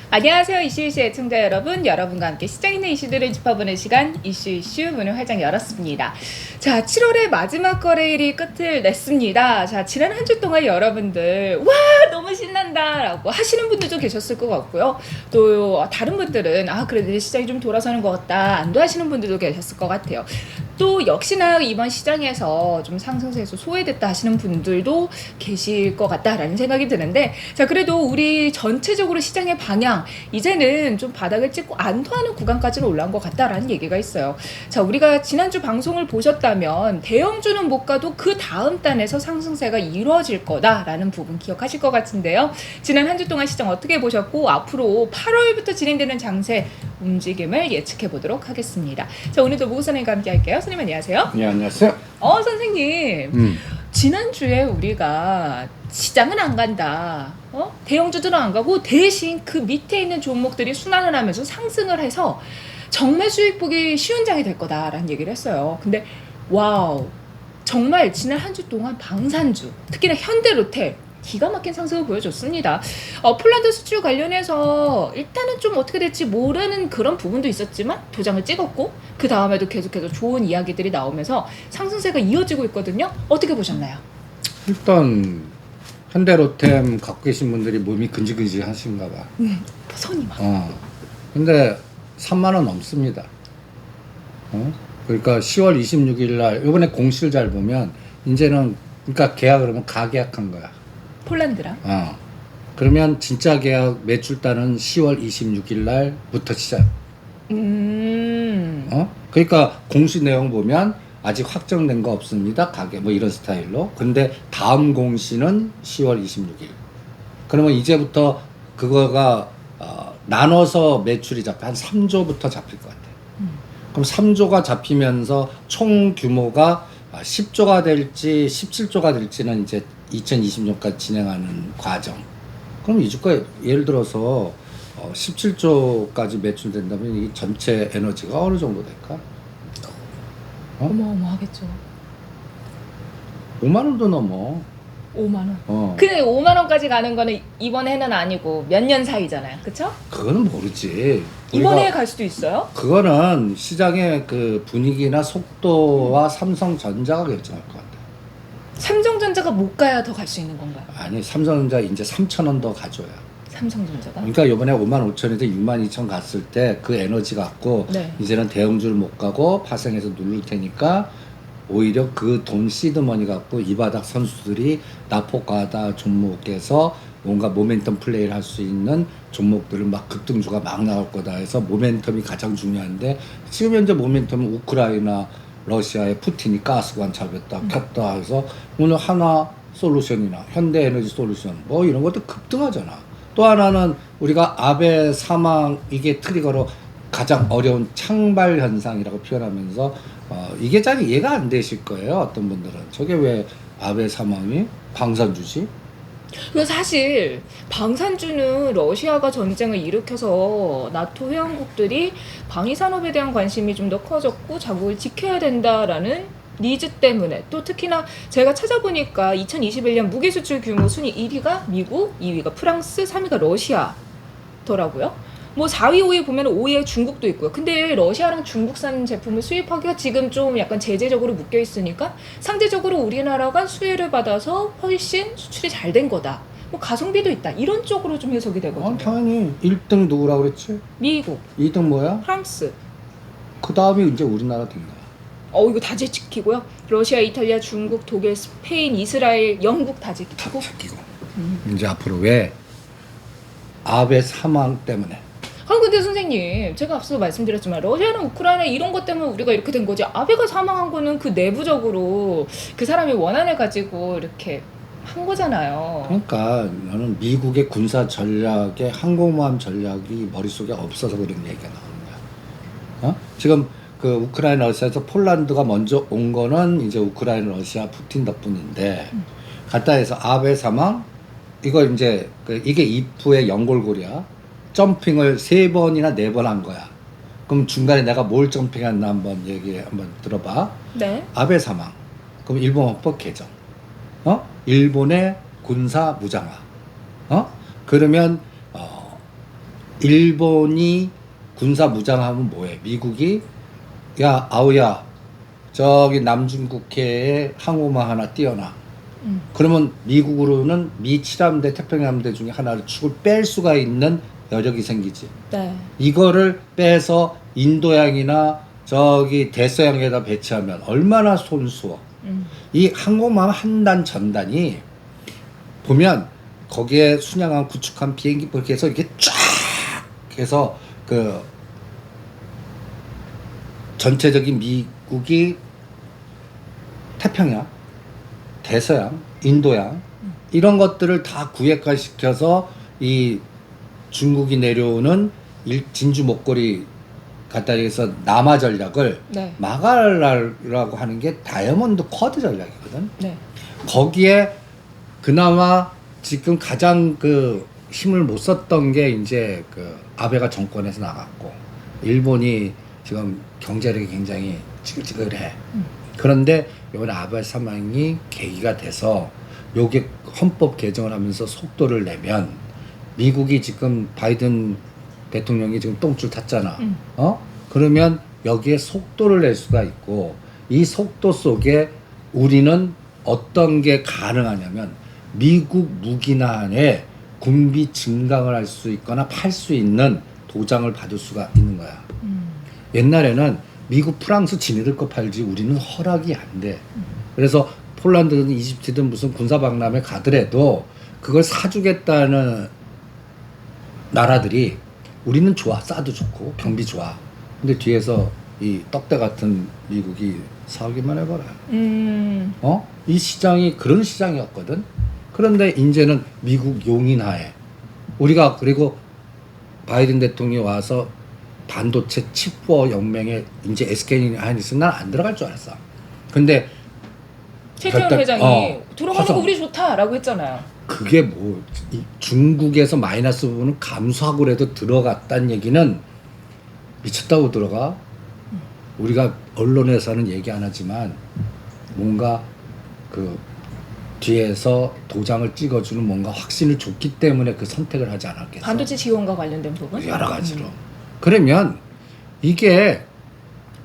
안녕하세요. 이슈이슈 애청자 여러분. 여러분과 함께 시장 있는 이슈들을 짚어보는 시간 이슈이슈 문을 활짝 열었습니다. 자, 7월의 마지막 거래일이 끝을 냈습니다. 자, 지난 한 주 동안 여러분들 와 너무 신난다 라고 하시는 분들도 계셨을 것 같고요. 또 다른 분들은 그래도 시장이 좀 돌아서는 것 같다 안도하시는 분들도 계셨을 것 같아요. 또 역시나 이번 시장에서 좀 상승세에서 소외됐다 하시는 분들도 계실 것 같다라는 생각이 드는데, 자, 그래도 우리 전체적으로 시장의 방향 이제는 좀 바닥을 찍고 안도하는 구간까지는 올라온 것 같다라는 얘기가 있어요. 자, 우리가 지난주 방송을 보셨다면 대형주는 못 가도 그 다음 단에서 상승세가 이루어질 거다라는 부분 기억하실 것 같은데요. 지난 한 주 동안 시장 어떻게 보셨고 앞으로 8월부터 진행되는 장세 움직임을 예측해 보도록 하겠습니다. 자, 오늘도 무 선생님과 함께 할게요. 선생님 안녕하세요. 네, 안녕하세요. 선생님. 지난주에 우리가 시장은 안 간다. 대형주들은 안 가고 대신 그 밑에 있는 종목들이 순환을 하면서 상승을 해서 정말 수익 보기 쉬운 장이 될 거다라는 얘기를 했어요. 근데 와우. 정말 지난 한 주 동안 방산주, 특히나 현대로텔 기가 막힌 상승을 보여줬습니다. 폴란드 수출 관련해서 일단은 좀 어떻게 될지 모르는 그런 부분도 있었지만 도장을 찍었고 그 다음에도 계속해서 좋은 이야기들이 나오면서 상승세가 이어지고 있거든요. 어떻게 보셨나요? 일단 현대로템 갖고 계신 분들이 몸이 근질근질 하신가 봐. 손이 막. 근데 3만 원 넘습니다. 그러니까 10월 26일 날 이번에 공시를 잘 보면 이제는 그러니까 계약을 하면 가계약한 거야. 폴란드랑. 그러면 진짜 계약 매출단은 10월 26일 날부터 시작. 그러니까 공시 내용 보면 아직 확정된 거 없습니다. 가계 뭐 이런 스타일로. 근데 다음 공시는 10월 26일. 그러면 이제부터 그거가 나눠서 매출이 한 3조부터 잡힐 것 같아요. 그럼 3조가 잡히면서 총 규모가 10조가 될지 17조가 될지는 이제 2020년까지 진행하는 과정. 그럼 이 주가 예를 들어서 17조까지 매출된다면 이 전체 에너지가 어느 정도 될까? 어마어마하겠죠. 5만 원도 넘어. 5만 원. 근데 5만 원까지 가는 거는 이번 해는 아니고 몇 년 사이잖아요. 그쵸? 그거는 모르지. 이번 해에 갈 수도 있어요? 그거는 시장의 그 분위기나 속도와 삼성전자가 결정할 것 같아. 삼성전자가 못 가야 더 갈 수 있는 건가요? 아니, 삼성전자 이제 3,000원 더 가져야. 삼성전자가? 그러니까 이번에 5만 5천에서 6만 2천 갔을 때 그 에너지 갖고 네. 이제는 대형주를 못 가고 파생해서 누를 테니까 오히려 그 돈 시드머니 갖고 이 바닥 선수들이 나포가다 종목에서 뭔가 모멘텀 플레이를 할 수 있는 종목들을 막 급등주가 막 나올 거다 해서 모멘텀이 가장 중요한데, 지금 현재 모멘텀은 우크라이나 러시아의 푸틴이 가스관 잡았다 켰다 해서 오늘 하나 솔루션이나 현대에너지 솔루션 뭐 이런 것도 급등하잖아. 또 하나는 우리가 아베 사망 이게 트리거로 가장 어려운 창발 현상이라고 표현하면서 이게 잘 이해가 안 되실 거예요. 어떤 분들은 저게 왜 아베 사망이 방산주지? 그래서 사실 방산주는 러시아가 전쟁을 일으켜서 나토 회원국들이 방위산업에 대한 관심이 좀 더 커졌고 자국을 지켜야 된다라는 니즈 때문에, 또 특히나 제가 찾아보니까 2021년 무기수출 규모 순위 1위가 미국, 2위가 프랑스, 3위가 러시아더라고요. 뭐 4위, 5위 보면 5위에 중국도 있고요. 근데 러시아랑 중국산 제품을 수입하기가 지금 좀 약간 제재적으로 묶여 있으니까 상대적으로 우리나라가 수혜를 받아서 훨씬 수출이 잘 된 거다. 뭐 가성비도 있다. 이런 쪽으로 좀 해석이 되거든요. 당연히 1등 누구라고 그랬지? 미국, 2등 뭐야? 프랑스. 그 다음에 이제 우리나라 된 거야. 이거 다 지키고요. 러시아, 이탈리아, 중국, 독일, 스페인, 이스라엘, 영국 다 지키고. 이제 앞으로 왜? 아베 사망 때문에. 근데 선생님, 제가 앞서 말씀드렸지만 러시아랑 우크라이나 이런 것 때문에 우리가 이렇게 된 거지. 아베가 사망한 거는 그 내부적으로 그 사람이 원한을 가지고 이렇게 한 거잖아요. 그러니까 나는 미국의 군사 전략의 항공모함 전략이 머릿속에 없어서 그런 얘기가 나오는 거야. 지금 그 우크라이나 러시아에서 폴란드가 먼저 온 거는 이제 우크라이나 러시아 푸틴 덕분인데, 갔다 해서 아베 사망 이거 이제 이게 이프의 연골고리야. 점핑을 3번이나 4번 한 거야. 그럼 중간에 내가 뭘 점핑했나 한번 한번 들어봐. 네. 아베 사망. 그럼 일본 헌법 개정. 일본의 군사 무장화. 그러면 일본이 군사 무장하면 뭐해? 미국이 야 아우야 저기 남중국해에 항모마 하나 띄워놔. 그러면 미국으로는 미 7함대 태평양함대 중에 하나를 축을 뺄 수가 있는 여력이 생기지. 네. 이거를 빼서 인도양이나 저기 대서양에다 배치하면 얼마나 손수어. 이 항공모함 한 단 전단이 보면 거기에 순양함 구축함 비행기 이렇게 해서 이렇게 쫙 해서 그 전체적인 미국이 태평양, 대서양, 인도양 이런 것들을 다 구획화 시켜서 이 중국이 내려오는 진주 목걸이 갖다 해서 남아 전략을 네. 막으라고 하는 게 다이아몬드 쿼드 전략이거든. 네. 거기에 그나마 지금 가장 그 힘을 못 썼던 게 이제 그 아베가 정권에서 나갔고 일본이 지금 경제력이 굉장히 지글지글해. 그런데 이번에 아베 사망이 계기가 돼서 요게 헌법 개정을 하면서 속도를 내면 미국이 지금 바이든 대통령이 지금 똥줄 탔잖아. 그러면 여기에 속도를 낼 수가 있고 이 속도 속에 우리는 어떤 게 가능하냐면 미국 무기난에 군비 증강을 할 수 있거나 팔 수 있는 도장을 받을 수가 있는 거야. 옛날에는 미국, 프랑스 지네들 거 팔지 우리는 허락이 안 돼. 그래서 폴란드든 이집트든 무슨 군사박람회 가더라도 그걸 사주겠다는 나라들이 우리는 좋아, 싸도 좋고 경비 좋아. 근데 뒤에서 이 떡대 같은 미국이 사오기만 해봐라. 이 시장이 그런 시장이었거든. 그런데 이제는 미국 용인하에 우리가 그리고 바이든 대통령이 와서 반도체 칩4 연맹에 이제 SK 하이닉스 난 안 들어갈 줄 알았어. 근데 최태원 결단- 회장이 들어가는 거 화성. 우리 좋다라고 했잖아요. 그게 뭐 이 중국에서 마이너스 부분은 감수하고라도 들어갔다는 얘기는 미쳤다고 들어가. 우리가 언론에서는 얘기 안 하지만 뭔가 그 뒤에서 도장을 찍어주는 뭔가 확신을 줬기 때문에 그 선택을 하지 않았겠어. 반도체 지원과 관련된 부분? 여러 가지로. 그러면 이게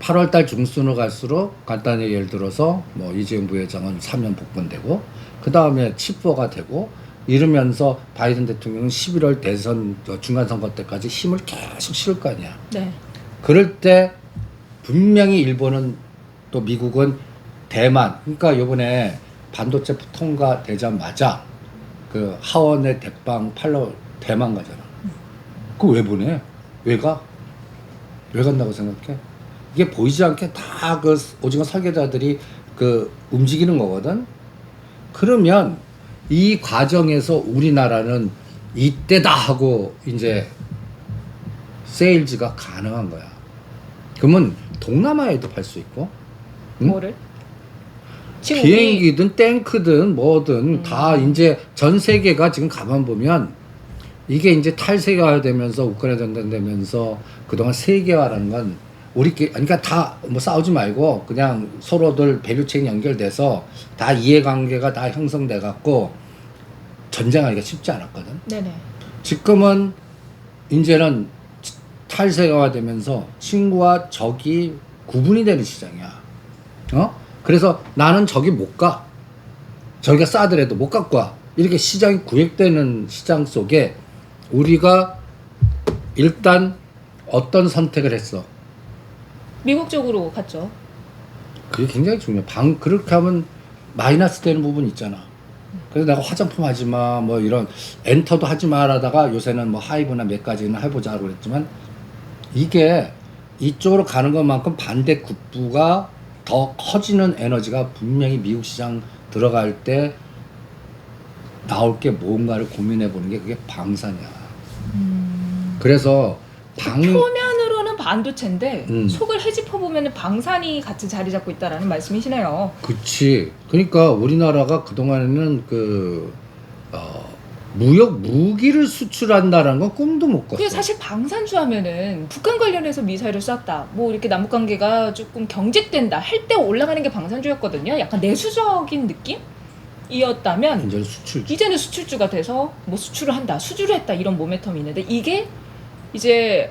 8월달 중순으로 갈수록 간단히 예를 들어서 뭐 이재용 부회장은 3년 복권되고 그 다음에 칩4가 되고 이러면서 바이든 대통령은 11월 대선 중간선거 때까지 힘을 계속 실을 거 아니야. 네. 그럴 때 분명히 일본은 또 미국은 대만 그러니까 요번에 반도체 통과되자마자 그 하원의 대빵 팔러 대만 가잖아. 그거 왜 보내? 왜 가? 왜 간다고 생각해? 이게 보이지 않게 다 그 오징어 설계자들이 그 움직이는 거거든. 그러면 이 과정에서 우리나라는 이때다 하고 이제 세일즈가 가능한 거야. 그러면 동남아에도 팔 수 있고, 응? 뭐를? 지금 비행기든 탱크든 뭐든 다 이제 전 세계가 지금 가만 보면 이게 이제 탈세계화되면서 우크라이나 전쟁 되면서 그동안 세계화라는 건 우리끼리 그러니까 다 뭐 싸우지 말고 그냥 서로들 밸류체인 연결돼서 다 이해관계가 다 형성돼 갖고 전쟁하기가 쉽지 않았거든. 네네. 지금은 이제는 탈세계화되면서 친구와 적이 구분이 되는 시장이야. 그래서 나는 저기 못 가. 저기가 싸더라도 못 갖고 와. 이렇게 시장이 구획되는 시장 속에 우리가 일단 어떤 선택을 했어? 미국 쪽으로 갔죠. 그게 굉장히 중요해. 그렇게 하면 마이너스 되는 부분 있잖아. 그래서 내가 화장품 하지 마, 뭐 이런 엔터도 하지 말하다가 요새는 뭐 하이브나 몇 가지는 해보자고 그랬지만 이게 이쪽으로 가는 것만큼 반대 국부가 더 커지는 에너지가 분명히 미국 시장 들어갈 때 나올 게 뭔가를 고민해 보는 게 그게 방산이야. 그래서 표면으로는 반도체인데 음. 속을 헤집어 보면은 방산이 같이 자리 잡고 있다라는 말씀이시네요. 그치. 그러니까 우리나라가 그동안에는 무역 무기를 수출한다라는 건 꿈도 못 꿨어. 그게 사실 방산주 하면은 북한 관련해서 미사일을 쐈다. 뭐 이렇게 남북 관계가 조금 경직된다 할 때 올라가는 게 방산주였거든요. 약간 내수적인 느낌이었다면 이제는 수출주. 이제는 수출주가 돼서 뭐 수출을 한다, 수주를 했다 이런 모멘텀이 있는데 이게 이제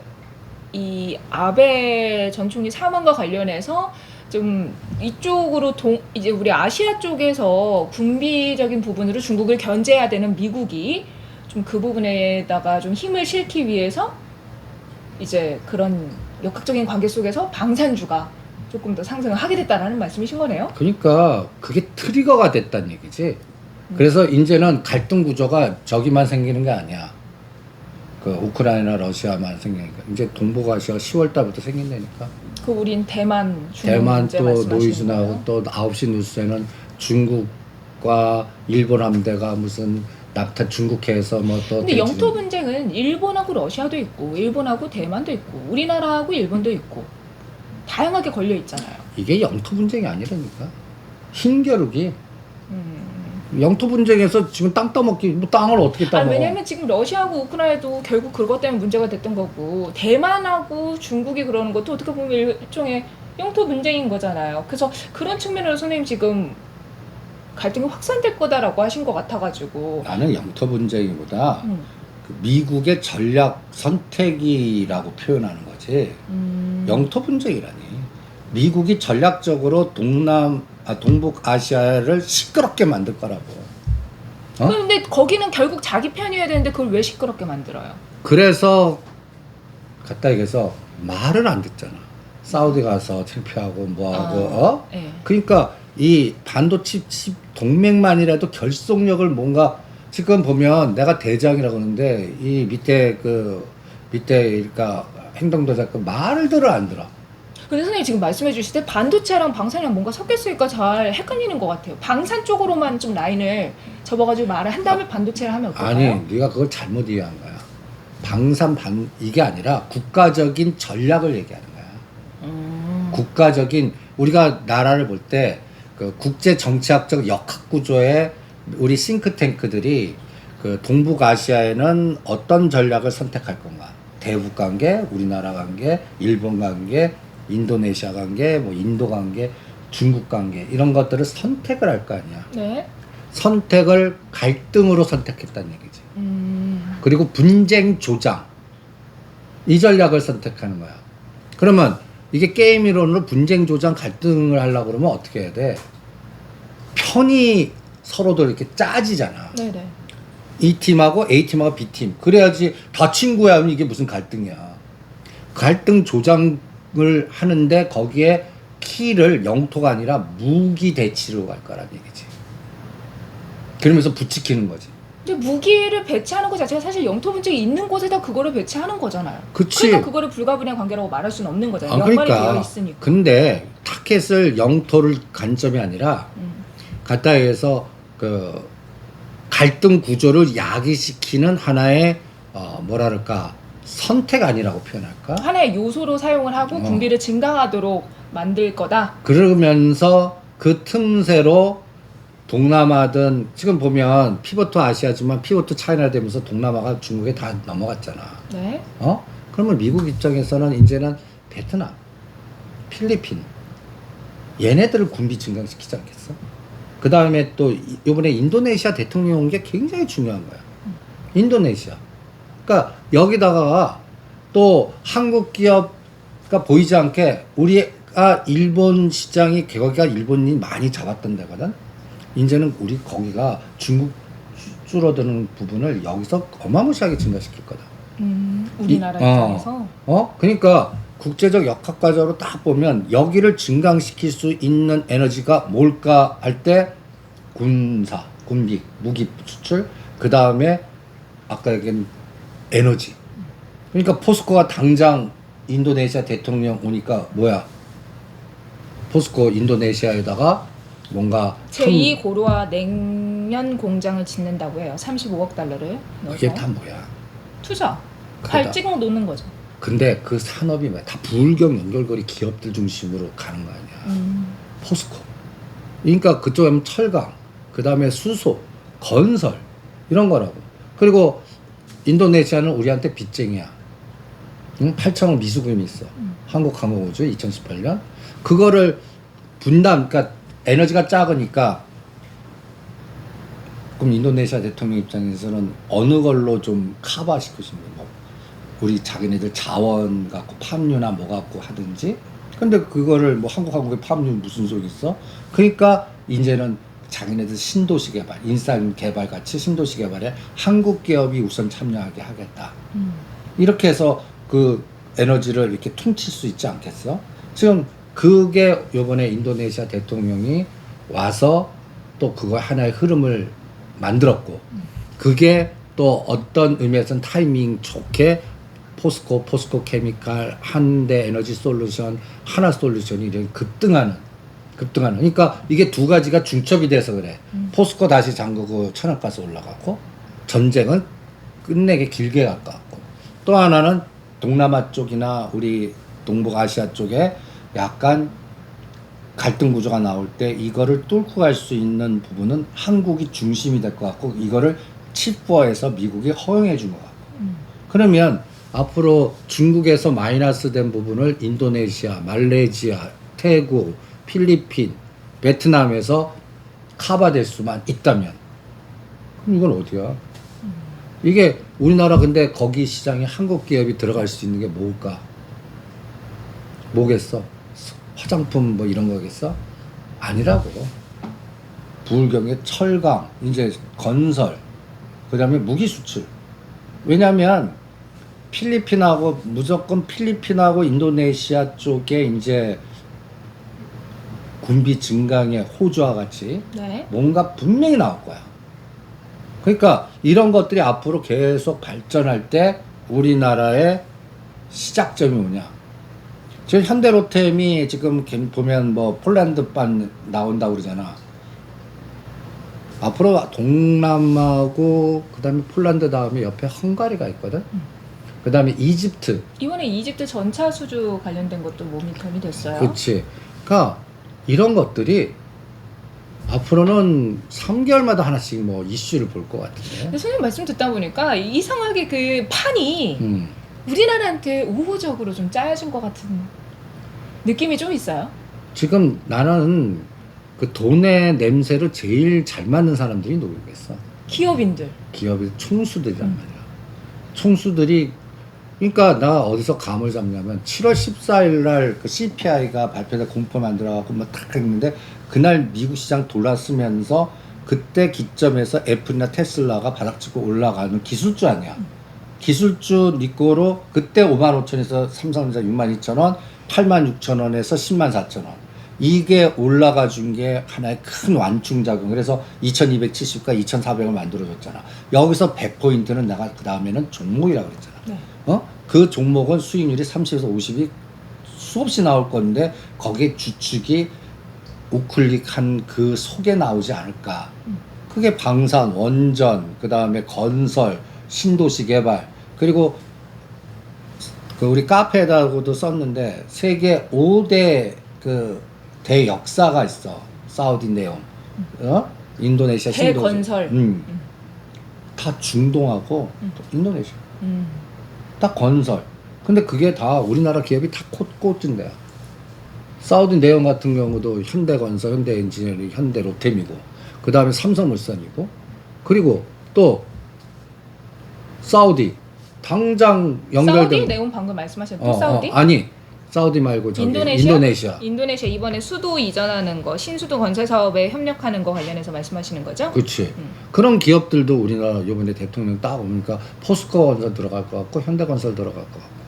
이 아베 전 총리 사망과 관련해서 좀 이쪽으로 이제 우리 아시아 쪽에서 군비적인 부분으로 중국을 견제해야 되는 미국이 좀 그 부분에다가 좀 힘을 실기 위해서 이제 그런 역학적인 관계 속에서 방산주가 조금 더 상승을 하게 됐다라는 말씀이신 거네요. 그러니까 그게 트리거가 됐다는 얘기지. 그래서 이제는 갈등 구조가 저기만 생기는 게 아니야. 그 우크라이나 러시아만 생기니까 이제 동북아시아 10월 달부터 생긴다니까. 그 우린 대만, 중국 대만 문제 또 말씀하시는 노이즈 거예요? 나오고 또 9시 뉴스에는 중국과 일본 함대가 무슨 납타 중국해에서 뭐또 근데 영토 분쟁은 일본하고 러시아도 있고 일본하고 대만도 있고 우리나라하고 일본도 있고 다양하게 걸려 있잖아요. 이게 영토 분쟁이 아니라니까. 힘겨루기. 음. 영토 분쟁에서 지금 땅 따먹기 뭐 땅을 어떻게 따먹어? 아니, 왜냐면 지금 러시아하고 우크라이나도 결국 그것 때문에 문제가 됐던 거고 대만하고 중국이 그러는 것도 어떻게 보면 일종의 영토 분쟁인 거잖아요. 그래서 그런 측면으로 선생님 지금 갈등이 확산될 거다라고 하신 것 같아가지고 나는 영토 분쟁이보다 음. 그 미국의 전략 선택이라고 표현하는 거지. 영토 분쟁이라니. 미국이 전략적으로 동북 아시아를 시끄럽게 만들 거라고. 어? 근데 거기는 결국 자기 편이어야 되는데 그걸 왜 시끄럽게 만들어요? 그래서 갖다 얘기해서 말을 안 듣잖아. 사우디 가서 창피하고 뭐하고 어? 네. 그러니까 이 반도체 칩 동맹만이라도 결속력을 뭔가 지금 보면 내가 대장이라고 하는데 이 밑에 그러니까 행동도자 그 말을 들어 안 들어. 근데 선생님 지금 말씀해 주실 때 반도체랑 방산이랑 뭔가 섞였으니까 잘 헷갈리는 것 같아요. 방산 쪽으로만 좀 라인을 접어가지고 말을 한 다음에 반도체를 하면 어떨까요? 아니 네가 그걸 잘못 이해한 거야. 이게 아니라 국가적인 전략을 얘기하는 거야. 국가적인 우리가 나라를 볼 때 그 국제 정치학적 역학 구조에 우리 싱크탱크들이 그 동북아시아에는 어떤 전략을 선택할 건가? 대북 관계, 우리나라 관계, 일본 관계, 인도네시아 관계, 뭐 인도 관계, 중국 관계 이런 것들을 선택을 할 거 아니야. 네. 선택을 갈등으로 선택했다는 얘기지. 그리고 분쟁 조장 이 전략을 선택하는 거야. 그러면 이게 게임 이론으로 분쟁 조장 갈등을 하려고 그러면 어떻게 해야 돼? 편이 서로도 이렇게 짜지잖아. 네네. 이 팀하고 A 팀하고 B 팀 그래야지 다 친구야 하면 이게 무슨 갈등이야. 갈등 조장을 하는데 거기에 키를 영토가 아니라 무기 대치로 갈 거란 얘기지. 그러면서 부추기는 거지. 근데 무기를 배치하는 것 자체가 사실 영토 분쟁이 있는 곳에다 그거를 배치하는 거잖아요. 그치. 그러니까 그거를 불가분의 관계라고 말할 수는 없는 거잖아요. 아, 연관이 그러니까. 되어 있으니까. 근데 타켓을 영토를 관점이 아니라 갖다 해서 그 갈등 구조를 야기시키는 하나의 뭐랄까 선택 아니라고 표현할까? 하나의 요소로 사용을 하고 군비를 증강하도록 만들 거다. 그러면서 그 틈새로 동남아든 지금 보면 피보트 아시아지만 피보트 차이나 되면서 동남아가 중국에 다 넘어갔잖아. 네. 그러면 미국 입장에서는 이제는 베트남, 필리핀 얘네들을 군비 증강시키지 않겠어? 그 다음에 또 이번에 인도네시아 대통령 온 게 굉장히 중요한 거야. 인도네시아. 그러니까 여기다가 또 한국 기업가 보이지 않게 우리가 일본 시장이 거기가 일본이 많이 잡았던 데거든. 이제는 우리 거기가 중국 줄어드는 부분을 여기서 어마무시하게 증가시킬 거다. 우리나라 입장에서. 그러니까 국제적 역학과제로 딱 보면 여기를 증강시킬 수 있는 에너지가 뭘까 할 때 군사, 군비, 무기 수출, 그 다음에 아까 얘기한 에너지. 그러니까 포스코가 당장 인도네시아 대통령 오니까 뭐야? 포스코 인도네시아에다가 뭔가 제2 고로아 냉면 공장을 짓는다고 해요. 35억 달러를 넣어서. 그게 다 뭐야? 투자. 그러다. 발 찍어 놓는 거죠. 근데 그 산업이 뭐야? 다 불경 연결고리 기업들 중심으로 가는 거 아니야? 포스코. 그러니까 그쪽에 하면 철강, 그 다음에 수소, 건설 이런 거라고. 그리고 인도네시아는 우리한테 빚쟁이야. 8천억 미수금이 있어. 한국항공우주 2018년. 그거를 분담, 그러니까 에너지가 작으니까 그럼 인도네시아 대통령 입장에서는 어느 걸로 좀 커버시키고 싶은 거? 우리 자기네들 자원 갖고 팜유나 뭐 갖고 하든지. 근데 그거를 뭐 한국의 팜유 무슨 소리 있어? 그러니까 이제는 자기네들 신도시 개발, 인싸 개발 같이 신도시 개발에 한국 기업이 우선 참여하게 하겠다. 이렇게 해서 그 에너지를 이렇게 퉁칠 수 있지 않겠어? 지금 그게 요번에 인도네시아 대통령이 와서 또 그거 하나의 흐름을 만들었고, 그게 또 어떤 의미에서는 타이밍 좋게 포스코 케미칼, 한대 에너지 솔루션, 하나 솔루션이 이렇게 급등하는. 그러니까 이게 두 가지가 중첩이 돼서 그래. 포스코 다시 잠그고 천연가스 올라가고, 전쟁은 끝내게 길게 가까웠고, 또 하나는 동남아 쪽이나 우리 동북아시아 쪽에 약간 갈등 구조가 나올 때 이거를 뚫고 갈 수 있는 부분은 한국이 중심이 될 것 같고, 이거를 칩보에서 미국이 허용해 준 것 같고. 그러면 앞으로 중국에서 마이너스 된 부분을 인도네시아, 말레이시아, 태국, 필리핀, 베트남에서 커버될 수만 있다면, 그럼 이건 어디야? 이게 우리나라 근데 거기 시장에 한국 기업이 들어갈 수 있는 게 뭘까? 뭐겠어? 화장품 뭐 이런 거겠어? 아니라고. 부울경의 철강, 이제 건설, 그 다음에 무기 수출. 왜냐면 무조건 필리핀하고 인도네시아 쪽에 이제 군비 증강의 호주와 같이 네. 뭔가 분명히 나올 거야. 그러니까 이런 것들이 앞으로 계속 발전할 때 우리나라의 시작점이 뭐냐. 지금 현대로템이 지금 보면 뭐 폴란드판 나온다고 그러잖아. 앞으로 동남아하고 그다음에 폴란드 다음에 옆에 헝가리가 있거든. 그다음에 이집트. 이번에 이집트 전차 수주 관련된 것도 모니터링이 됐어요. 그렇지. 그러니까 이런 것들이 앞으로는 3개월마다 하나씩 뭐 이슈를 볼 것 같은데. 근데 선생님 말씀 듣다 보니까 이상하게 그 판이 우리나라한테 우호적으로 좀 짜여진 것 같은 느낌이 좀 있어요. 지금 나는 그 돈의 냄새를 제일 잘 맡는 사람들이 누구겠어? 기업인들. 기업의 총수들이란 말이야. 총수들이. 그러니까 나 어디서 감을 잡냐면 7월 14일 날 그 CPI가 발표돼 공포 만들어갖고 뭐 탁 했는데, 그날 미국 시장 돌았으면서 그때 기점에서 애플이나 테슬라가 바닥치고 올라가는 기술주 아니야. 기술주 니꼬로 그때 55,000원에서 삼성전자 62,000원, 86,000원에서 104,000원. 이게 올라가 준 게 하나의 큰 완충작용. 그래서 2270과 2400을 만들어줬잖아. 여기서 100포인트는 내가 그 다음에는 종목이라고 그랬잖아. 네. 그 종목은 수익률이 30에서 50이 수없이 나올 건데, 거기에 주축이 우클릭한 그 속에 나오지 않을까. 그게 방산, 원전, 그 다음에 건설, 신도시 개발, 그리고 그 우리 카페에다가도 썼는데 세계 5대 그 대역사가 있어. 사우디 네온, 인도네시아 신도시. 대건설. 다 중동하고 인도네시아. 다 건설. 근데 그게 다 우리나라 기업이 다 꽂은 데야. 사우디 네온 같은 경우도 현대건설, 현대엔지니어링, 현대로템이고, 그 다음에 삼성물산이고, 그리고 또 사우디 당장 연결된. 사우디 네온 방금 말씀하셨던 사우디? 아니, 사우디 말고 저기 인도네시아. 인도네시아 이번에 수도 이전하는 거, 신수도 건설 사업에 협력하는 거 관련해서 말씀하시는 거죠? 그렇지. 그런 기업들도 우리나라 이번에 대통령 딱 오니까 포스코 건설 들어갈 것 같고, 현대건설 들어갈 것 같고.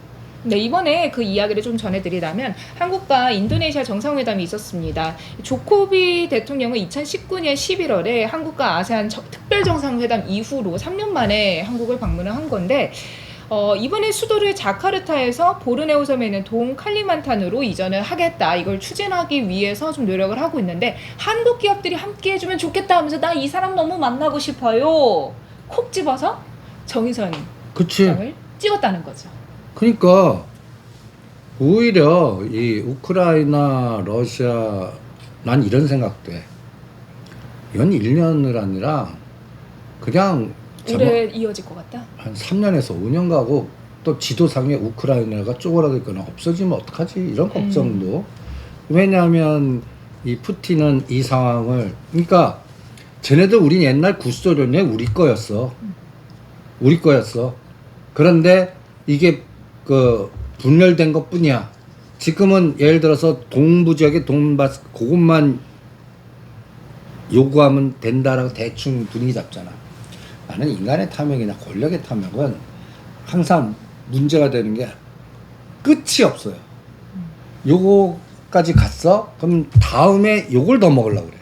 네, 이번에 그 이야기를 좀 전해드리자면 한국과 인도네시아 정상회담이 있었습니다. 조코비 대통령은 2019년 11월에 한국과 아세안 특별정상회담 이후로 3년 만에 한국을 방문을 한 건데, 이번에 수도를 자카르타에서 보르네오 섬에 있는 동 칼리만탄으로 이전을 하겠다. 이걸 추진하기 위해서 좀 노력을 하고 있는데, 한국 기업들이 함께 해주면 좋겠다 하면서 나 이 사람 너무 만나고 싶어요. 콕 집어서 정의선 그치. 장을 찍었다는 거죠. 그러니까 오히려 이 우크라이나, 러시아, 난 이런 생각돼. 이건 1년을 아니라 그냥 오래 이어질 것 같다. 한 3년에서 5년 가고, 또 지도상에 우크라이나가 쪼그라들거나 없어지면 어떡하지? 이런 걱정도. 왜냐하면 이 푸틴은 이 상황을, 그러니까 쟤네들 우린 옛날 구소련의 우리 거였어. 우리 거였어. 그런데 이게 그 분열된 것뿐이야. 지금은 예를 들어서 동부 지역의 돈바스 그것만 요구하면 된다라고 대충 분위기 잡잖아. 나는 인간의 탐욕이나 권력의 탐욕은 항상 문제가 되는 게 끝이 없어요. 요거까지 갔어? 그럼 다음에 요걸 더 먹으려고 그래.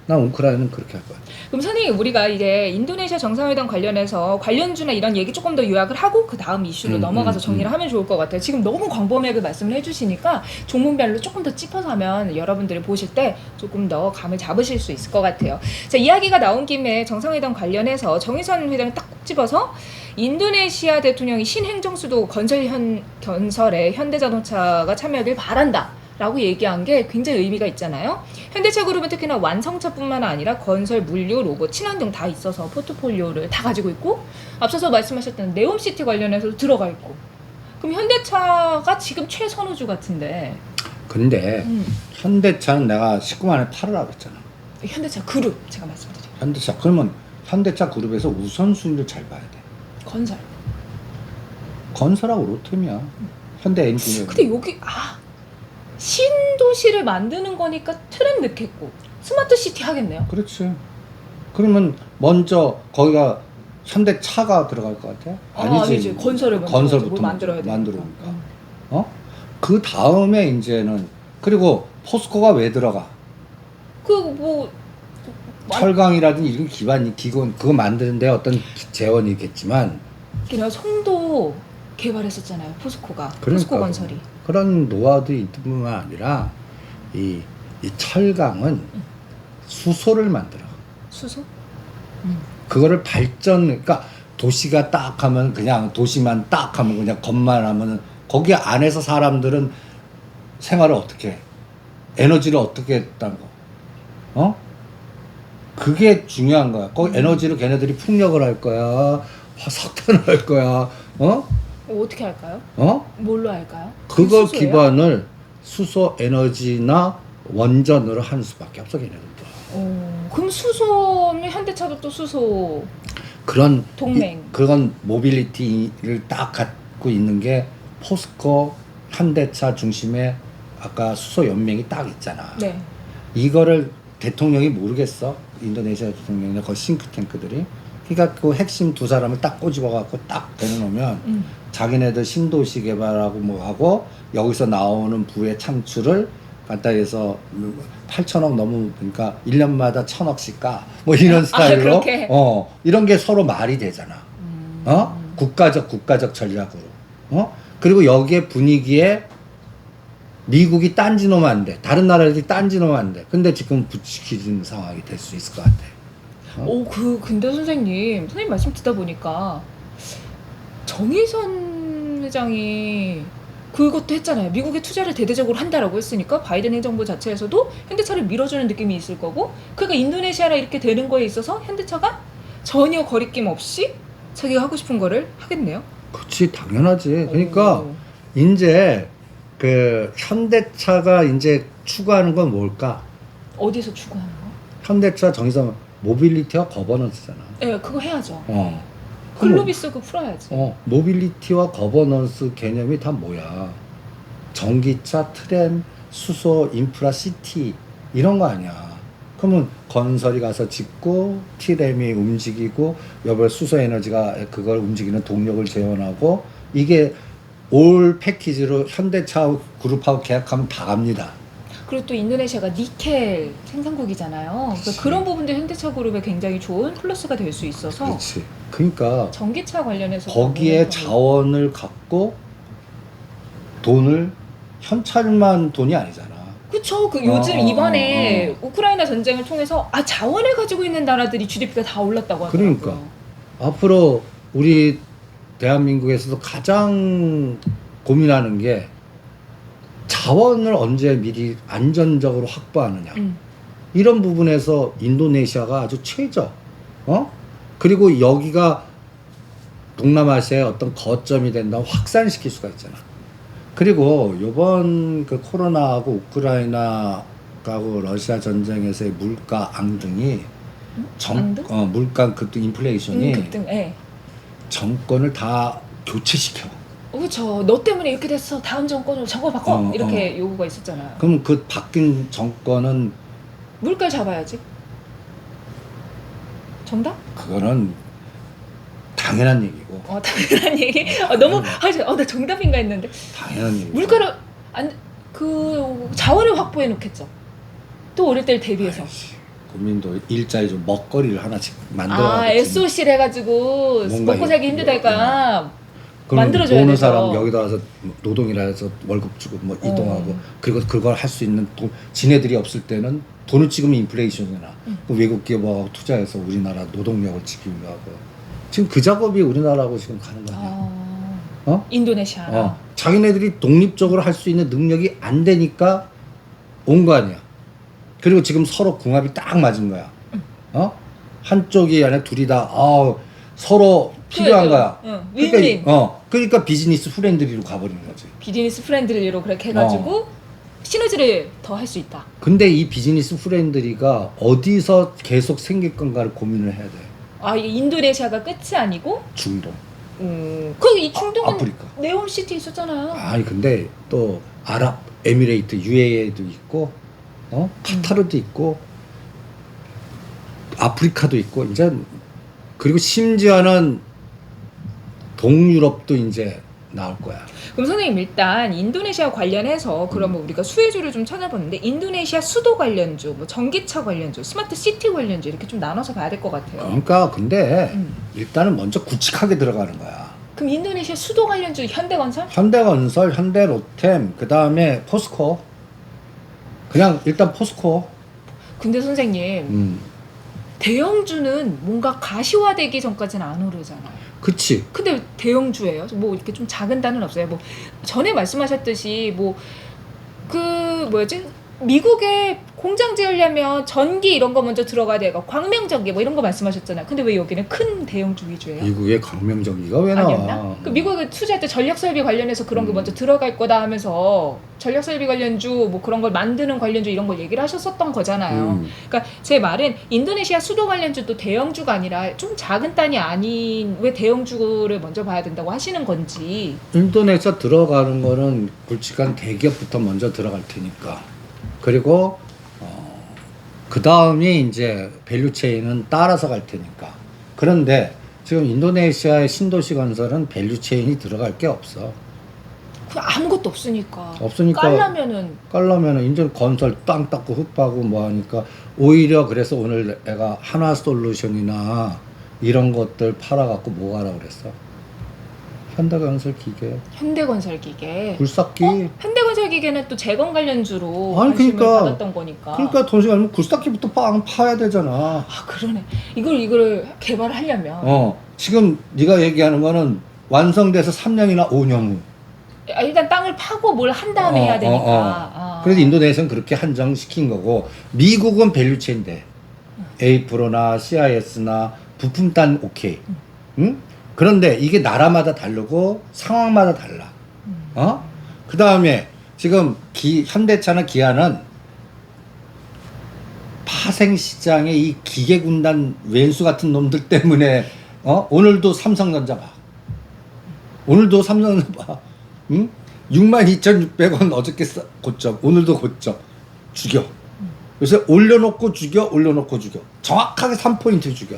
난 우크라이나는 그렇게 할 거야. 그럼 선생님 우리가 이제 인도네시아 정상회담 관련해서 관련주나 이런 얘기 조금 더 요약을 하고 그 다음 이슈로 넘어가서 정리를 하면 좋을 것 같아요. 지금 너무 광범위하게 말씀을 해주시니까 종목별로 조금 더 짚어서 하면 여러분들이 보실 때 조금 더 감을 잡으실 수 있을 것 같아요. 자, 이야기가 나온 김에 정상회담 관련해서 정의선 회장을 딱 꼭 집어서 인도네시아 대통령이 신행정수도 건설에 현대자동차가 참여하길 바란다. 라고 얘기한 게 굉장히 의미가 있잖아요. 현대차 그룹은 특히나 완성차뿐만 아니라 건설, 물류, 로봇, 친환경 다 있어서 포트폴리오를 다 가지고 있고 앞서서 말씀하셨던 네옴시티 관련해서도 들어가 있고 그럼 현대차가 지금 최선호주 같은데 근데 현대차는 내가 19만 원에 팔으라고 했잖아. 현대차 그룹 제가 말씀드려요. 현대차 그러면 현대차 그룹에서 우선순위를 잘 봐야 돼. 건설. 건설하고 로템이야. 현대 엔진은. 근데 여기 신도시를 만드는 거니까 트램 넣겠고 스마트시티 하겠네요. 그렇지. 그러면 먼저 거기가 현대차가 들어갈 것 같아? 아니지. 건설을 먼저 건설부터 만들어야 돼. 만들어니까. 그 다음에 이제는 그리고 포스코가 왜 들어가? 철강이라든지 이런 기본 그거 만드는데 어떤 재원이겠지만. 그냥 송도 개발했었잖아요. 포스코가. 그러니까 포스코 건설이. 그런 노하우도 있을 뿐만 아니라 이 철강은 수소를 만들어. 수소? 그거를 그러니까 도시가 딱 하면 그냥 도시만 딱 하면 그냥 겉만 하면은 거기 안에서 사람들은 생활을 어떻게 해? 에너지를 어떻게 했다는 거. 그게 중요한 거야. 거기 에너지를 걔네들이 풍력을 할 거야. 석탄을 할 거야. 어떻게 할까요? 뭘로 할까요? 그거 수소예요? 기반을 수소 에너지나 원전으로 하는 수밖에 없어 걔네들도. 그럼 수소는 현대차도 또 수소 그런 동맹. 그런 모빌리티를 딱 갖고 있는 게 포스코, 현대차 중심에 아까 수소 연맹이 딱 있잖아. 네. 이거를 대통령이 모르겠어. 인도네시아 대통령이나 그 싱크탱크들이. 그러니까 그 핵심 두 사람을 딱 꼬집어 갖고 딱 대놓으면 자기네들 신도시 개발하고 뭐 하고 여기서 나오는 부의 창출을 간단히 해서 8천억 넘으면 그러니까 1년마다 1,000억씩 까. 뭐 이런 스타일로. 그렇게? 이런 게 서로 말이 되잖아. 국가적 전략으로. 그리고 여기에 분위기에 미국이 딴지 놓으면 안 돼. 다른 나라들이 딴지 놓으면 안 돼. 근데 지금 부추기는 상황이 될 수 있을 것 같아. 근데 선생님 말씀 듣다 보니까 정의선 회장이 그것도 했잖아요. 미국의 투자를 대대적으로 한다라고 했으니까 바이든 행정부 자체에서도 현대차를 밀어주는 느낌이 있을 거고 그러니까 인도네시아라 이렇게 되는 거에 있어서 현대차가 전혀 거리낌 없이 자기가 하고 싶은 거를 하겠네요. 그렇지, 당연하지. 그러니까 이제 그 현대차가 이제 추구하는 건 뭘까? 어디서 추구하는 거? 현대차 정의선 모빌리티와 거버넌스잖아. 네, 그거 해야죠. 글로비스 그거 풀어야지. 모빌리티와 거버넌스 개념이 다 뭐야? 전기차, 트램, 수소, 인프라, 시티 이런 거 아니야. 그러면 건설이 가서 짓고 트램이 움직이고 여기 수소 에너지가 그걸 움직이는 동력을 재현하고 이게 올 패키지로 현대차 그룹하고 계약하면 다 갑니다. 그리고 또 인도네시아가 니켈 생산국이잖아요. 그래서 그런 부분도 현대차 그룹에 굉장히 좋은 플러스가 될 수 있어서 그렇지. 그러니까 전기차 관련해서 거기에 자원을 갖고 돈을 현찰만 돈이 아니잖아. 그쵸. 요즘 이번에 우크라이나 전쟁을 통해서 자원을 가지고 있는 나라들이 GDP가 다 올랐다고 하더라고요. 그러니까 앞으로 우리 대한민국에서도 가장 고민하는 게 자원을 언제 미리 안전적으로 확보하느냐. 이런 부분에서 인도네시아가 아주 최저. 그리고 여기가 동남아시아의 어떤 거점이 된다고 확산시킬 수가 있잖아. 그리고 요번 그 코로나하고 우크라이나하고 러시아 전쟁에서의 물가 앙등이 앙등? 물가 급등 인플레이션이 급등. 예. 정권을 다 교체시켜. 그렇죠. 너 때문에 이렇게 됐어. 다음 정권으로 저거 바꿔. 이렇게 요구가 있었잖아요. 그럼 그 바뀐 정권은 물결 잡아야지. 정답? 그거는 당연한 얘기고. 당연한 얘기. 너무 나 정답인가 했는데. 당연한 얘기. 물가를 그 자원을 확보해 놓겠죠. 또 어릴 때 대비해서. 국민도 일자리 좀 먹거리를 하나씩 만들어. SOC를 해가지고 먹고 살기 힘들다니까 만들어줘야 오는 되죠. 사람 여기다 와서 노동이라 해서 월급 주고 뭐 이동하고 그리고 그걸 할 수 있는 돈, 지네들이 없을 때는 돈을 찍으면 인플레이션이나 또 외국 기업하고 투자해서 우리나라 노동력을 지키려고 하고 지금 그 작업이 우리나라하고 지금 가는 거야. 인도네시아. 자기네들이 독립적으로 할 수 있는 능력이 안 되니까 온 거 아니야. 그리고 지금 서로 궁합이 딱 맞은 거야. 한쪽이 아니라 둘이 다 서로 필요한 거야. 윈윈. 그러니까 비즈니스 프렌들리로 가버리는 거지. 비즈니스 프렌들리로 그렇게 해가지고 시너지를 더 할 수 있다. 근데 이 비즈니스 프렌들리가 어디서 계속 생길 건가를 고민을 해야 돼. 이게 인도네시아가 끝이 아니고 중동. 이 중동은 아프리카. 네옴시티 있었잖아요. 아니 근데 또 아랍 에미레이트 UAE도 있고 카타르도 있고 아프리카도 있고 이제 그리고 심지어는 동유럽도 이제 나올 거야. 그럼 선생님 일단 인도네시아 관련해서 그러면 우리가 수혜주를 좀 찾아봤는데 인도네시아 수도 관련주, 뭐 전기차 관련주, 스마트 시티 관련주 이렇게 좀 나눠서 봐야 될 것 같아요. 그러니까 근데 일단은 먼저 굵직하게 들어가는 거야. 그럼 인도네시아 수도 관련주 현대건설? 현대건설, 현대로템, 그 다음에 포스코. 그냥 일단 포스코. 근데 선생님 대형주는 뭔가 가시화되기 전까지는 안 오르잖아요. 그치. 근데 대형주예요. 뭐 이렇게 좀 작은 단은 없어요. 뭐 전에 말씀하셨듯이 미국에 공장 지으려면 전기 이런 거 먼저 들어가야 돼요. 광명전기 뭐 이런 거 말씀하셨잖아요. 근데 왜 여기는 큰 대형주 위주예요? 미국의 광명전기가 왜 나와? 아니었나? 그 미국에 투자할 때 전력설비 관련해서 그런 게 먼저 들어갈 거다 하면서 전력설비 관련주 뭐 그런 걸 만드는 관련주 이런 걸 얘기를 하셨었던 거잖아요. 그러니까 제 말은 인도네시아 수도 관련주도 대형주가 아니라 좀 작은 단이 아닌 왜 대형주를 먼저 봐야 된다고 하시는 건지. 인도네시아 들어가는 거는 굵직한 대기업부터 먼저 들어갈 테니까. 그리고 그 다음이 이제 밸류체인은 따라서 갈 테니까. 그런데 지금 인도네시아의 신도시 건설은 밸류체인이 들어갈 게 없어. 그 아무것도 없으니까. 없으니까 깔려면은 이제 건설 땅 닦고 흙 파고 뭐 하니까 오히려 그래서 오늘 내가 한화솔루션이나 이런 것들 팔아갖고 뭐 하라고 그랬어? 현대건설 기계. 현대건설 기계. 굴삭기. 현대건설 기계는 또 재건 관련주로 아니, 관심을 그러니까. 받았던 거니까. 그러니까 돈이 아니면 굴삭기부터 파야 되잖아. 그러네. 이걸 개발을 하려면. 지금 네가 얘기하는 거는 완성돼서 3년이나 5년 후. 일단 땅을 파고 뭘 한 다음에 해야 되니까. 그래서 인도네시아는 그렇게 한정시킨 거고 미국은 밸류체인데 A-프로나 CIS나 부품단 오케이. 응? 그런데 이게 나라마다 다르고 상황마다 달라. 그 다음에 지금 현대차나 기아는 파생 시장에 이 기계 군단 왼수 같은 놈들 때문에 오늘도 삼성전자 봐. 응? 62,600원 어저께 고점, 오늘도 고점. 죽여. 요새 올려놓고 죽여. 정확하게 3포인트 죽여.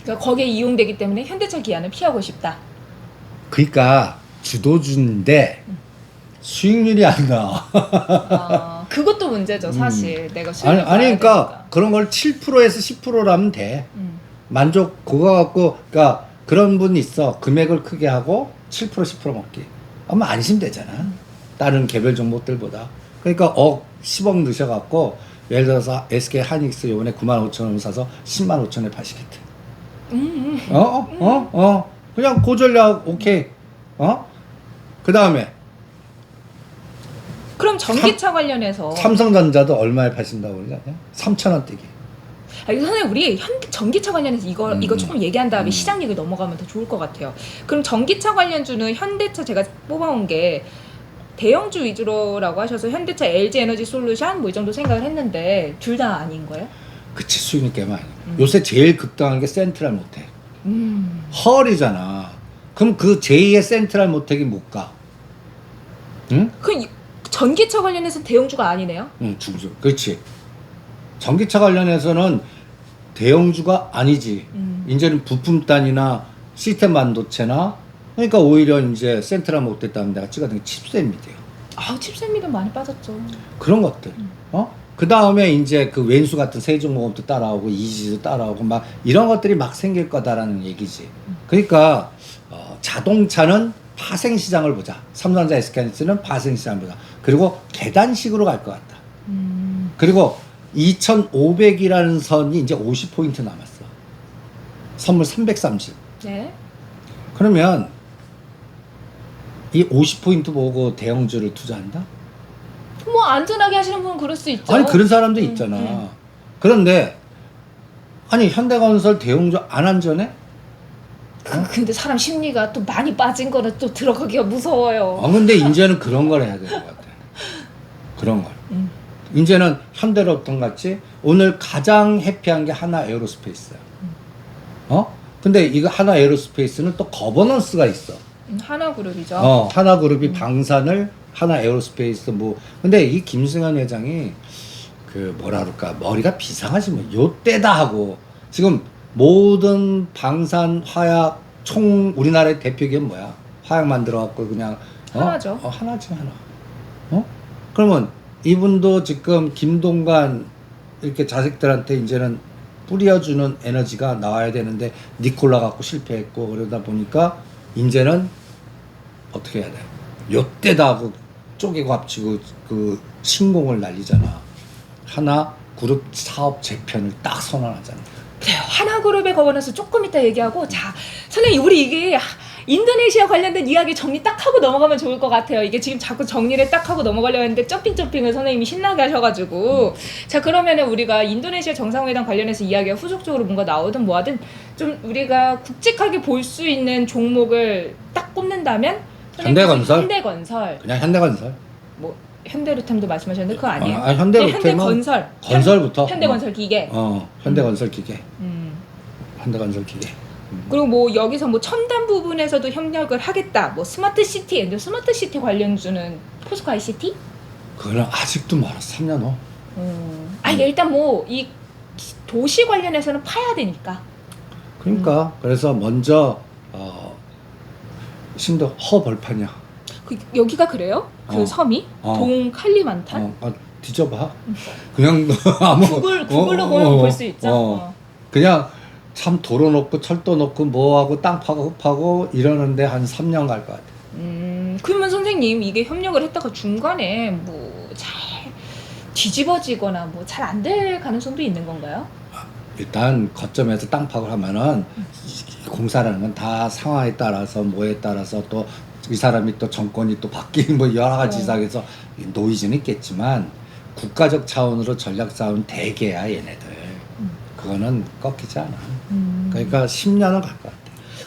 그러니까 거기에 이용되기 때문에 현대차 기아는 피하고 싶다. 그러니까 주도주인데 수익률이 안 나와. 그것도 문제죠, 사실. 내가 수익률 아니 그러니까 그런 걸 7%에서 10%라면 돼. 만족 그거 갖고 그러니까 그런 분 있어. 금액을 크게 하고 7% 10% 먹기. 아마 안심되잖아. 다른 개별 종목들보다. 그러니까 10억 넣으셔갖고 예를 들어서 SK 하이닉스 요번에 95,000원 사서 105,000원에 파시겠대. 그냥 고전략 오케이. 그 다음에 그럼 전기차 관련해서 삼성전자도 얼마에 파신다고 그러냐? 3,000원대기. 선생님 우리 전기차 관련해서 이거 조금 얘기한 다음에 시장 얘기 넘어가면 더 좋을 것 같아요. 그럼 전기차 관련주는 현대차 제가 뽑아온 게 대형주 위주로라고 하셔서 현대차, LG 에너지 솔루션 뭐 이 정도 생각을 했는데 둘 다 아닌 거예요? 그치 수익률 깨만. 요새 제일 급등한 게 센트럴 모텔. 헐이잖아. 그럼 그 제2의 센트럴 모텍이 못 가. 응? 전기차 관련해서 대형주가 아니네요. 응, 중주. 그렇지. 전기차 관련해서는 대형주가 아니지. 이제는 부품단이나 시스템 반도체나 그러니까 오히려 이제 센트럴 모텍 다음 내가 찍었던 게 칩셋미디어. 칩셋미도 많이 빠졌죠. 그런 것들. 그 다음에 이제 그 왼수 같은 세종모험도 따라오고 이지도 따라오고 막 이런 것들이 막 생길 거다라는 얘기지. 그러니까 자동차는 파생 시장을 보자. 삼성전자 SK하이닉스는 파생 시장을 보자. 그리고 계단식으로 갈 것 같다. 그리고 2,500이라는 선이 이제 50포인트 남았어. 선물 330. 네. 그러면 이 50포인트 보고 대형주를 투자한다? 뭐 안전하게 하시는 분은 그럴 수 있죠. 아니 그런 사람도 있잖아. 그런데 아니 현대건설 대형주 안 안전해? 근데 사람 심리가 또 많이 빠진 거는 또 들어가기가 무서워요. 근데 이제는 그런 걸 해야 되는 것 같아. 그런 걸. 이제는 현대로부터 같이 오늘 가장 해피한 게 하나 에어로스페이스야. 근데 이거 하나 에어로스페이스는 또 거버넌스가 있어. 하나그룹이죠. 하나그룹이 방산을 하나 에어로스페이스 뭐 근데 이 김승현 회장이 그 뭐라 그럴까 머리가 비상하지 뭐 요때다 하고 지금 모든 방산 화약 총 우리나라의 대표 기업 뭐야 화약 만들어 갖고 그냥 하나죠. 하나지 하나. 그러면 이분도 지금 김동관 이렇게 자식들한테 이제는 뿌려주는 에너지가 나와야 되는데 니콜라 갖고 실패했고 그러다 보니까 이제는 어떻게 해야 돼? 요때다 하고 쪼개고 합치고 그 신공을 날리잖아. 하나 그룹 사업 재편을 딱 선언하잖아. 그래요. 하나그룹의 거버넌스 조금 이따 얘기하고 자 선생님 우리 이게 인도네시아 관련된 이야기 정리 딱 하고 넘어가면 좋을 것 같아요. 이게 지금 자꾸 정리를 딱 하고 넘어가려고 했는데 점핑을 선생님이 신나게 하셔가지고 자 그러면은 우리가 인도네시아 정상회담 관련해서 이야기가 후속적으로 뭔가 나오든 뭐하든 좀 우리가 굵직하게 볼 수 있는 종목을 딱 꼽는다면 현대건설? 그냥 현대건설. 뭐 현대로템도 말씀하셨는데 그거 아니에요? 현대로템은 현대건설. 건설부터. 현대건설 기계. 현대건설 기계. 현대건설 기계. 그리고 뭐 여기서 뭐 첨단 부분에서도 협력을 하겠다. 뭐 스마트 시티 관련주는 포스코 ICT? 그거는 아직도 멀었어. 3년 후. 일단 뭐 이 도시 관련해서는 파야 되니까. 그러니까 그래서 먼저 심도 허벌판이야. 여기가 그래요? 그 섬이? 동 칼리만탄? 뒤져봐. 그냥 아무 구글로 보면 볼 수 있죠. 그냥 참 도로 놓고 철도 놓고 뭐하고 땅 파고 흡하고 이러는데 한 3년 갈 것 같아. 그러면 선생님 이게 협력을 했다가 중간에 뭐 잘 뒤집어지거나 뭐 잘 안 될 가능성도 있는 건가요? 일단 거점에서 땅 파고 하면은 공사라는 건 다 상황에 따라서 뭐에 따라서 또 이 사람이 또 정권이 또 바뀌는 뭐 여러 가지 이상해서 노이즈는 있겠지만 국가적 차원으로 전략 싸움 대개야 얘네들. 그거는 꺾이지 않아. 그러니까 10년은 갈 것 같아.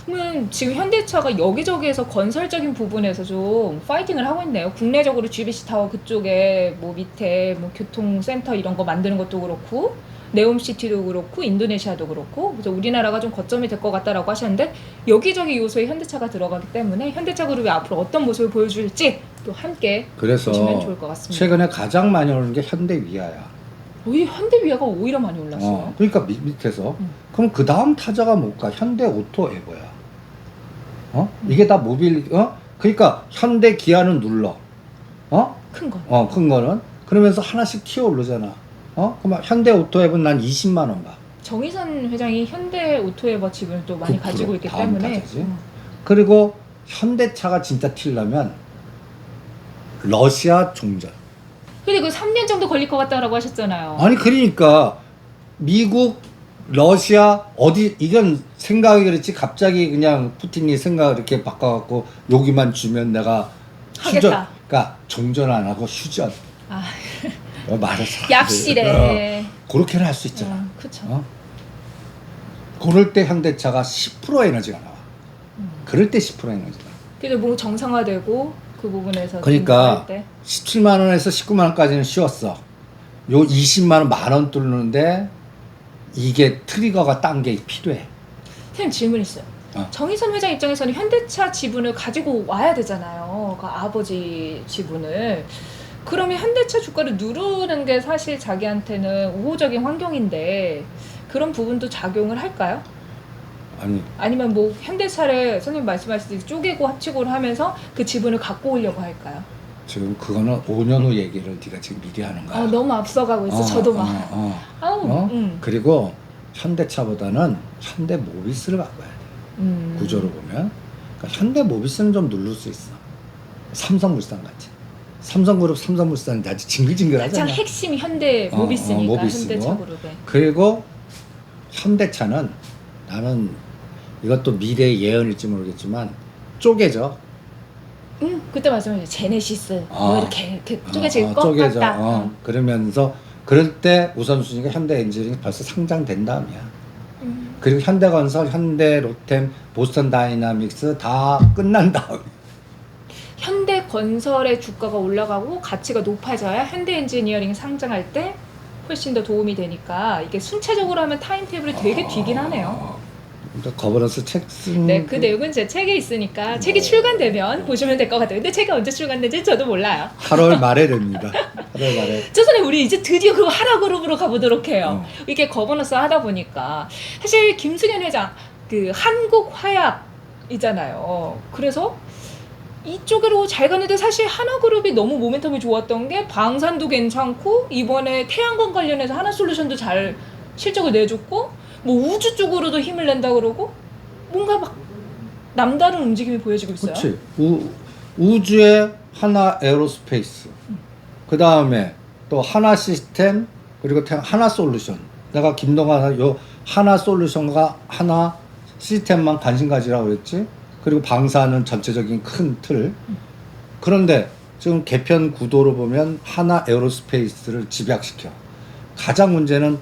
그러면 지금 현대차가 여기저기에서 건설적인 부분에서 좀 파이팅을 하고 있네요. 국내적으로 GBC 타워 그쪽에 뭐 밑에 뭐 교통센터 이런 거 만드는 것도 그렇고 네옴시티도 그렇고 인도네시아도 그렇고 그래서 우리나라가 좀 거점이 될 것 같다라고 하셨는데 여기저기 요소에 현대차가 들어가기 때문에 현대차 그룹이 앞으로 어떤 모습을 보여줄지 또 함께 그래서 보시면 좋을 것 같습니다. 최근에 가장 많이 오르는 게 현대위아야. 왜 현대위아가 오히려 많이 올랐어요? 그러니까 밑에서 그럼 그 다음 타자가 뭘까? 현대오토에버야. 이게 다 모빌 그러니까 현대 기아는 눌러. 큰 거. 큰 거는 그러면서 하나씩 튀어 오르잖아. 그럼 현대오토에버는 난 20만 원 가. 정의선 회장이 현대오토에버 지분을 또 많이 9%, 가지고 있기 다음 때문에 타자지. 그리고 현대차가 진짜 튀려면 러시아 종전. 근데 그 3년 정도 걸릴 것 같다라고 하셨잖아요. 아니 그러니까 미국, 러시아 어디 이건 생각이 그렇지 갑자기 그냥 푸틴이 생각을 이렇게 바꿔갖고 여기만 주면 내가 휴전, 하겠다. 그러니까 종전 안 하고 휴전. 말해서 약실에. 그렇게는 할 수 있잖아. 그렇죠. 그럴 때 현대차가 10% 에너지가 나와. 그럴 때 10% 에너지가. 그래도 뭐 정상화되고 그 부분에서 그러니까 17만 원에서 19만 원까지는 쉬웠어. 요 20만 원, 만 원 뚫는데 이게 트리거가 딴 게 필요해. 선생님 질문 있어요. 정의선 회장 입장에서는 현대차 지분을 가지고 와야 되잖아요. 그 아버지 지분을. 그러면 현대차 주가를 누르는 게 사실 자기한테는 우호적인 환경인데 그런 부분도 작용을 할까요? 아니 아니면 뭐 현대차를 선생님 말씀하셨듯이 쪼개고 합치고를 하면서 그 지분을 갖고 오려고 할까요? 지금 그거는 5년 후 얘기를 네가 지금 미리 하는 거야. 너무 앞서가고 있어. 저도 막. 아우. 그리고 현대차보다는 현대모비스를 바꿔야 돼. 구조로 보면. 그러니까 현대모비스는 좀 누를 수 있어. 삼성물산 같이. 삼성그룹, 삼성물산이 아주 징글징글하잖아. 가장 핵심이 현대 모비스니까 모비스고. 현대차 그룹에. 그리고 현대차는 나는 이것도 미래의 예언일지 모르겠지만 쪼개져. 그때 말씀하셨죠. 제네시스 뭐 이렇게 쪼개질 것 쪼개져. 같다. 그러면서 그럴 때 우선순위가 현대 엔지니어링이 벌써 상장된 다음이야. 그리고 현대건설, 현대로템, 보스턴 다이나믹스 다 끝난 다음. 현대건설의 주가가 올라가고 가치가 높아져야 현대엔지니어링 상장할 때 훨씬 더 도움이 되니까 이게 순차적으로 하면 타임테이블이 되게 뒤긴 하네요. 거버넌스 책 쓴. 네, 그 내용은 제 책에 있으니까 책이 출간되면 보시면 될 것 같아요. 근데 책이 언제 출간된지 저도 몰라요. 8월 말에 됩니다. 8월 말에. 선생님 우리 이제 드디어 그 하라 그룹으로 가보도록 해요. 이게 거버넌스 하다 보니까 사실 김승현 회장 그 한국화약이잖아요. 그래서 이쪽으로 잘 가는데 사실 하나그룹이 너무 모멘텀이 좋았던 게 방산도 괜찮고 이번에 태양광 관련해서 하나솔루션도 잘 실적을 내줬고 뭐 우주 쪽으로도 힘을 낸다 그러고 뭔가 막 남다른 움직임이 보여지고 있어요. 그렇지. 우주의 하나 에어로스페이스. 그 다음에 또 하나 시스템 그리고 하나 솔루션. 내가 김동완 요 하나 솔루션과 하나 시스템만 관심 가지라고 했지. 그리고 방사는 전체적인 큰 틀. 그런데 지금 개편 구도로 보면 하나 에어로스페이스를 집약시켜. 가장 문제는